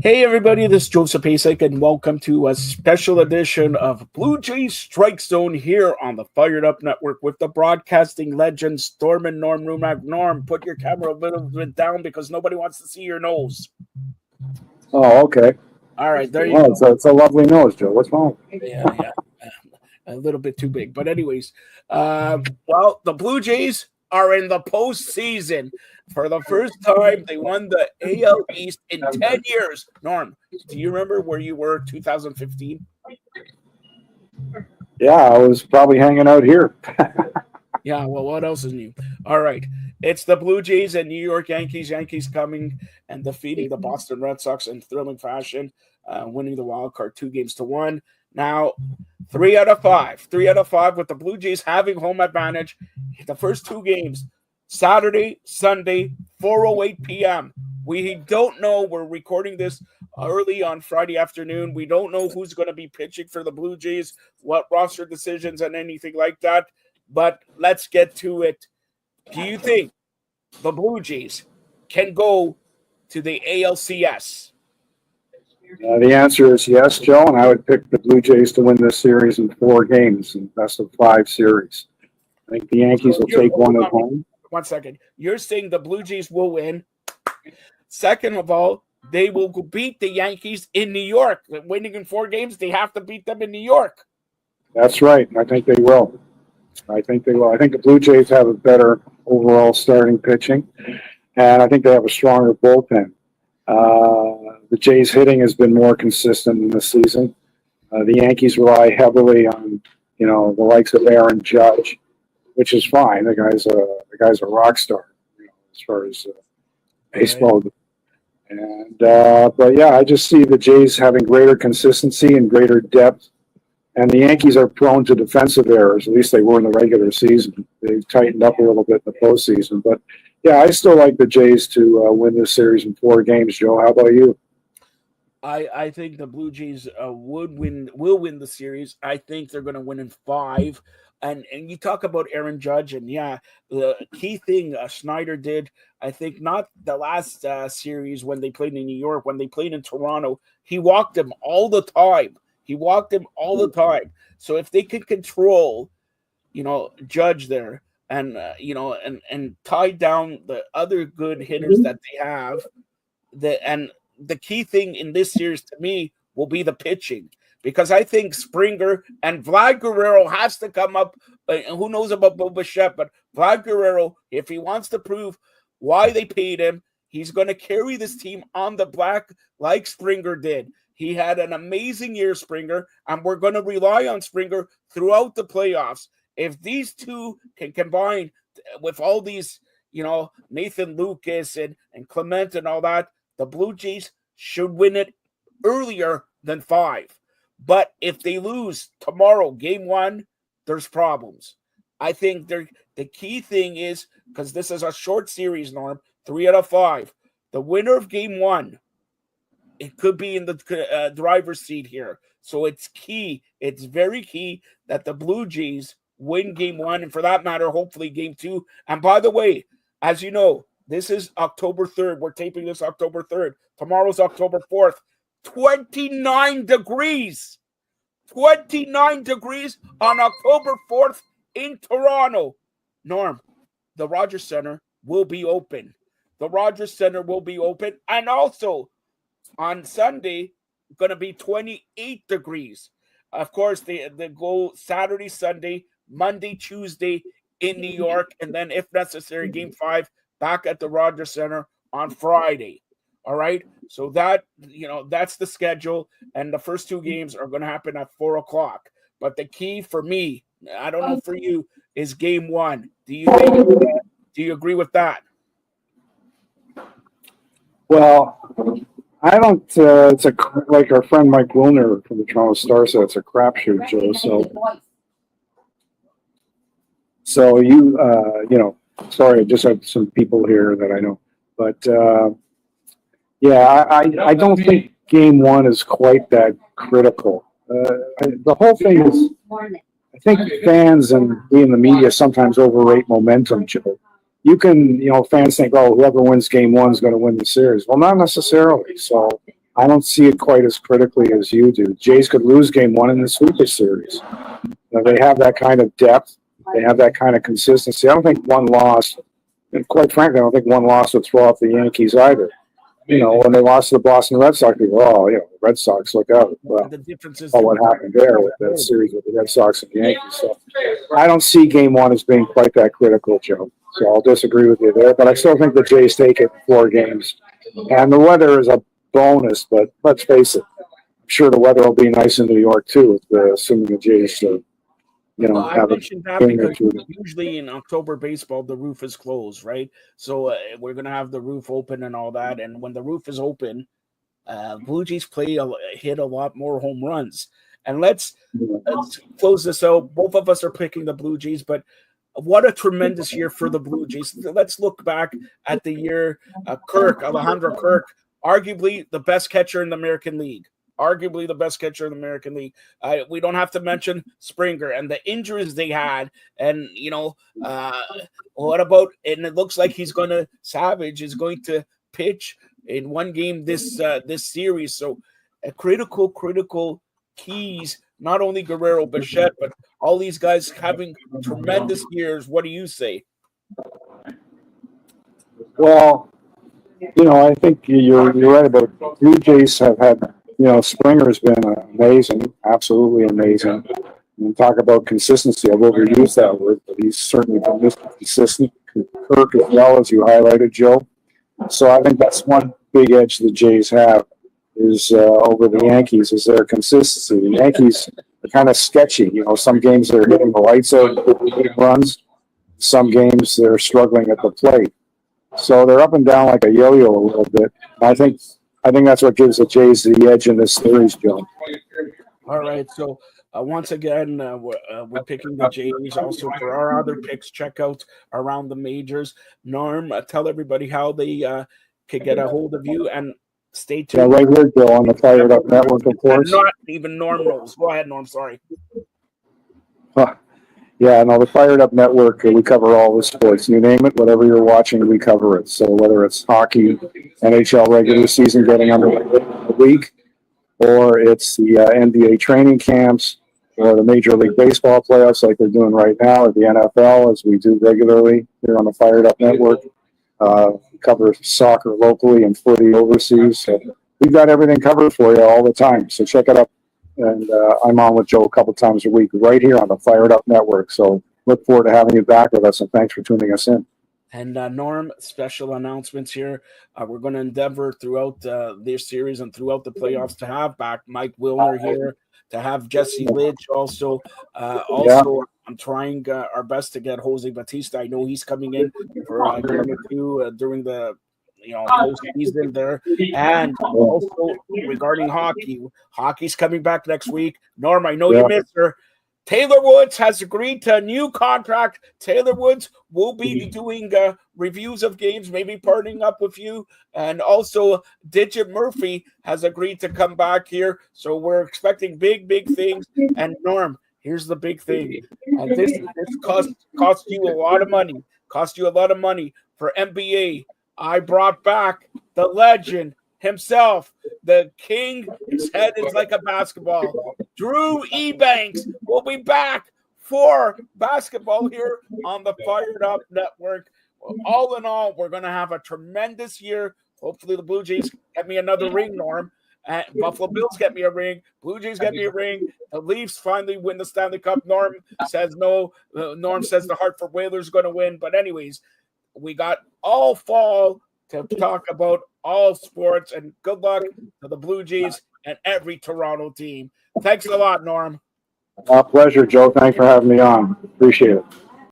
Hey everybody, this is Joseph Pasek, and welcome to a special edition of Blue Jays Strike Zone here on the Fired Up Network with the broadcasting legends Storm and Norm RUMACK. Norm, put your camera a little bit down because nobody wants to see your nose. Oh, okay. All right, there you go. It's a lovely nose, Joe. What's wrong? Yeah. A little bit too big. But anyways, well, the Blue Jays are in the postseason. For the first time, they won the AL East in 10 years. Norm, do you remember where you were 2015? Yeah, I was probably hanging out here. Yeah, well, what else is new? All right. It's the Blue Jays and New York Yankees. Yankees coming and defeating the Boston Red Sox in thrilling fashion, winning the wild card 2-1. Now, 3 out of 5. 3 out of 5 with the Blue Jays having home advantage. The first two games, Saturday, Sunday, 4:08 p.m. We don't know. We're recording this early on Friday afternoon. We don't know who's going to be pitching for the Blue Jays, what roster decisions and anything like that. But let's get to it. Do you think the Blue Jays can go to the ALCS? The answer is yes, Joe, and I would pick the Blue Jays to win this series in 4 games, in best of 5 series. I think the Yankees will take one at home. 1 second. You're saying the Blue Jays will win. Second of all, they will beat the Yankees in New York. Winning in 4 games, they have to beat them in New York. That's right. I think they will. I think the Blue Jays have a better overall starting pitching, and I think they have a stronger bullpen. The Jays' hitting has been more consistent in this season. The Yankees rely heavily on, the likes of Aaron Judge, which is fine. The guy's a rock star, as far as baseball. And but yeah, I just see the Jays having greater consistency and greater depth. And the Yankees are prone to defensive errors. At least they were in the regular season. They've tightened up a little bit in the postseason. But yeah, I still like the Jays to win this series in 4 games. Joe, how about you? I think the Blue Jays will win the series. I think they're going to win in 5. And you talk about Aaron Judge, and yeah, the key thing Schneider did, I think not the last series when they played in New York, when they played in Toronto, he walked him all the time. So if they can control, Judge there and and tie down the other good hitters that they have, the key thing in this series to me will be the pitching, because I think Springer and Vlad Guerrero has to come up. Who knows about Bo Bichette, but Vlad Guerrero, if he wants to prove why they paid him, he's going to carry this team on the black like Springer did. He had an amazing year, Springer, and we're going to rely on Springer throughout the playoffs. If these two can combine with all these, Nathan Lucas and Clement and all that, the Blue Jays should win it earlier than 5. But if they lose tomorrow, game 1, there's problems. I think the key thing is, because this is a short series, Norm, 3 out of 5. The winner of game 1, it could be in the driver's seat here. So it's key. It's very key that the Blue Jays win game 1, and for that matter, hopefully game 2. And by the way, as you know, this is October 3rd. We're taping this October 3rd. Tomorrow's October 4th. 29 degrees. 29 degrees on October 4th in Toronto. Norm, the Rogers Center will be open. And also, on Sunday, going to be 28 degrees. Of course, they go Saturday, Sunday, Monday, Tuesday in New York, and then, if necessary, game 5 back at the Rogers Center on Friday. All right? So that, that's the schedule, and the first 2 games are going to happen at 4 o'clock. But the key for me, I don't know for you, is game 1. Do you agree with that? Well, I don't. It's like our friend Mike Wilner from the Toronto Star said, it's a crapshoot, Joe. So you, sorry, I just have some people here that I know, but yeah, I don't think game 1 is quite that critical. The whole thing is, I think fans and we in the media sometimes overrate momentum, Joe. You can, fans think, oh, whoever wins game 1 is going to win the series. Well, not necessarily. So I don't see it quite as critically as you do. Jays could lose game one in the sweeper series. They have that kind of depth. They have that kind of consistency. I don't think one loss, and quite frankly, I don't think one loss would throw off the Yankees either. When they lost to the Boston Red Sox, people, the Red Sox, look out. Well, The difference is what happened there with that series with the Red Sox and the Yankees. So I don't see game one as being quite that critical, Joe. So I'll disagree with you there. But I still think the Jays take it in 4 games. And the weather is a bonus, but let's face it, I'm sure the weather will be nice in New York too, assuming the Jays, I mentioned that because usually in October baseball, the roof is closed, right? So we're going to have the roof open and all that. And when the roof is open, Blue Jays hit a lot more home runs. And let's close this out. Both of us are picking the Blue Jays, but what a tremendous year for the Blue Jays. Let's look back at the year. Alejandro Kirk, arguably the best catcher in the American League. Arguably the best catcher in the American League. We don't have to mention Springer and the injuries they had. And, what about, and it looks like Savage is going to pitch in one game this series. So critical keys, not only Guerrero, Bichette, but all these guys having tremendous years. What do you say? Well, I think you're right about it. Blue Jays have had, Springer has been amazing, absolutely amazing. And talk about consistency. I've overused that word, but he's certainly been consistent. Kirk as well, as you highlighted, Joe. So I think that's one big edge the Jays have is over the Yankees is their consistency. The Yankees are kind of sketchy. Some games they're hitting the lights out, big runs. Some games they're struggling at the plate. So they're up and down like a yo-yo a little bit. I think that's what gives the Jays the edge in this series, Joe. All right, so once again, we're picking the Jays. Also, for our other picks, check out Around the Majors. Norm, tell everybody how they can get a hold of you, and stay tuned. Yeah, right here, Joe, on the Fired Up Network, of course. Not even Norm knows. Go ahead, Norm. Sorry. Yeah, no, the Fired Up Network, we cover all the sports. You name it, whatever you're watching, we cover it. So whether it's hockey, NHL regular season getting underway the week, or it's the NBA training camps, or the Major League Baseball playoffs like they're doing right now, or the NFL, as we do regularly here on the Fired Up Network. We cover soccer locally and footy overseas. So we've got everything covered for you all the time. So check it out. And I'm on with Joe a couple times a week right here on the Fired Up Network. So look forward to having you back with us, and thanks for tuning us in. And Norm, special announcements here. We're going to endeavor throughout this series and throughout the playoffs to have back Mike Wilner here, to have Jesse Lidge also. I'm trying our best to get Jose Batista. I know he's coming in for a game or two during the postseason there. And also regarding hockey's coming back next week. Norm, I know you missed her. Taylor Woods has agreed to a new contract. Taylor Woods will be doing reviews of games, maybe partnering up with you. And also, Digit Murphy has agreed to come back here. So we're expecting big things. And Norm, here's the big thing. And this cost you a lot of money. Cost you a lot of money for NBA. I brought back the legend himself, the king. His head is like a basketball. Drew Ebanks will be back for basketball here on the Fired Up Network. Well, all in all, we're going to have a tremendous year. Hopefully the Blue Jays get me another ring, Norm. Buffalo Bills get me a ring. Blue Jays get me a ring. The Leafs finally win the Stanley Cup. Norm says no. Norm says the Hartford Whalers are going to win. But anyways, we got all fall to talk about all sports, and good luck to the Blue Jays and every Toronto team. Thanks a lot, Norm. Pleasure, Joe. Thanks for having me on. Appreciate it.